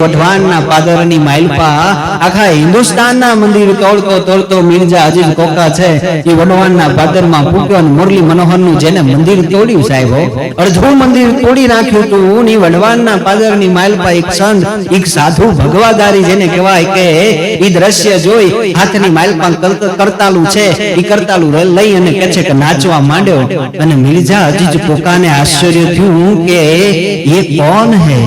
વઢવાણના પાદરની માલપા આખા હિન્દુસ્તાનના મંદિર તોડતો તોડતો મિર્ઝા અજીઝ કોકા છે એ વઢવાણના પાદરમાં પૂક્યો અને મુરલી મનોહરનું જેને મંદિર તોડ્યું સાહેબ અડધું મંદિર તોડી નાખ્યું હતું ને વઢવાણના પાદરની માલપા એક સંત એક સાધુ ભગવાદારી જેને કહેવાય કે એ દ્રશ્ય જોઈ હાથની માલપા કરતાલું છે એ કરતાલું લઈ અને કહે છે કે નાચવા માંડ્યો અને મિર્ઝા અજીઝ કોકાને આશ્ચર્ય થયું કે ये कौन है,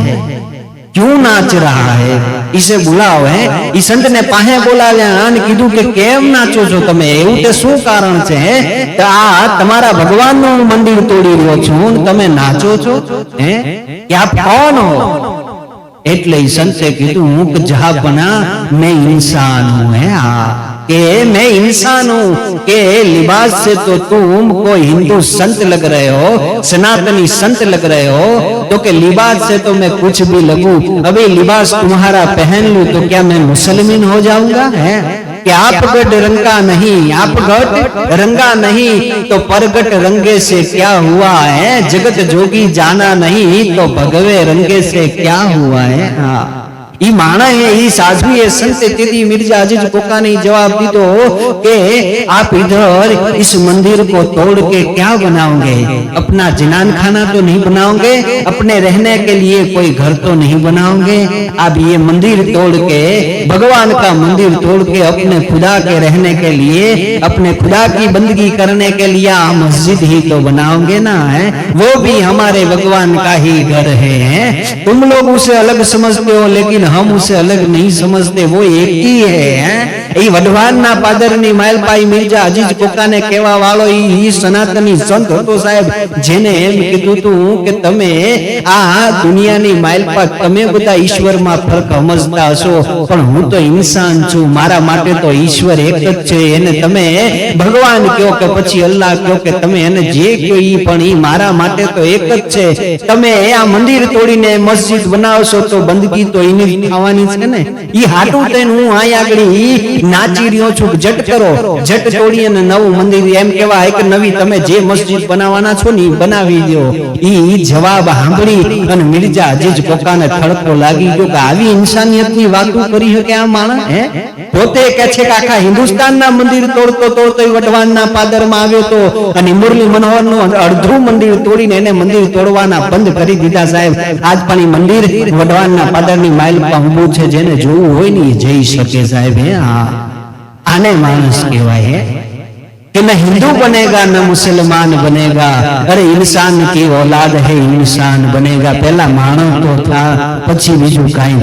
क्यों नाच रहा है, इसे बुलाओ है। इस संत ने पाहे बोलाव्या અને કીધું કે કેમ નાચો છો તમે, એવું તે શું કારણ છે કે આ તમારા ભગવાનનું મંદિર તોડી રહ્યો છું તમે નાચો છો હે, કે આપ કોણ હો? એટલે ઈ સંતે કીધું હું કે જહાં બના मैं इंसान हूं है कि मैं इंसान हूं कि लिबास से तो तुम कोई हिंदू संत लग रहे हो, सनातनी संत लग रहे हो, तो के लिबास से तो मैं कुछ भी लगूं, अभी लिबास तुम्हारा पहन लूं तो क्या मैं मुसलमान हो जाऊंगा है कि आप गट रंगा नहीं, आप गट रंगा नहीं तो परगट रंगे से क्या हुआ है, जगत जोगी जाना नहीं तो भगवे रंगे से क्या हुआ है। हाँ ई माना है ई साध्वी है संत तेरी मिर्जा अजीज कोका ने जवाब दीदो कि आप इधर इस मंदिर को तोड़ के क्या बनाओगे, अपना जिनान खाना तो नहीं बनाओगे, अपने रहने के लिए कोई घर तो नहीं बनाओगे, आप ये मंदिर तोड़ के भगवान का मंदिर तोड़ के अपने खुदा के रहने के लिए अपने खुदा की बंदगी करने के लिए आप मस्जिद ही तो बनाओगे ना है, वो भी हमारे भगवान का ही घर है। तुम लोग उसे अलग समझते हो लेकिन हम उसे अलग नहीं समझते, वो एक ही है। એ વઢવાણના પાદરની માલપાઈ મિર્ઝા અજીઝ કોકાને કહેવા વાળો ઈ સનાતની સંત હતો સાહેબ, જેને એમ કીધું હતું કે તમે આ દુનિયાની માલપા તમે બધા ઈશ્વરમાં ફરક સમજતા હશો પણ હું તો ઇન્સાન છું, મારા માટે તો ઈશ્વર એક જ છે, એને તમે ભગવાન કહો કે પછી અલ્લાહ કહો કે તમે એને જે કહો ઈ પણ ઈ મારા માટે તો એક જ છે। તમે આ મંદિર તોડીને મસ્જિદ બનાવશો તો બંદગી તો એની થવાની છે ને, ઈ હાટું થઈને હું અહીં આગળ નાચી રહ્યો છું, જટ કરો જટ તોડી અને નવું મંદિર એમ કહેવાય કે નવી તમે જે મસ્જિદ બનાવવાના છો ને બનાવી દો। ઈ જવાબ સાંભળી અને મિર્ઝા અજીઝ કોકાને થડકો લાગી ગયો કે આવી ઇન્સાનિયતની વાતો કરી શકે આ માણસ હે, પોતે કહે છે કે આખા હિન્દુસ્તાનના મંદિર તોડતો તોડતો વઢવાણના પાદરમાં આવ્યો તો અને મુરલી મનોહરનું અડધું મંદિર તોડીને એને મંદિર તોડવાના બંધ કરી દીધા સાહેબ। આજ પણ ઈ મંદિર વઢવાણના પાદરની માઇલમાં ઊભું છે, જેને જોવું હોય ને એ જઈ શકે સાહેબ હે। હા आने मानस कहवाय है कि न हिंदू बनेगा न मुसलमान बनेगा, अरे इंसान की औलाद है इंसान बनेगा। पहला मानव तो था पछी बीजू काई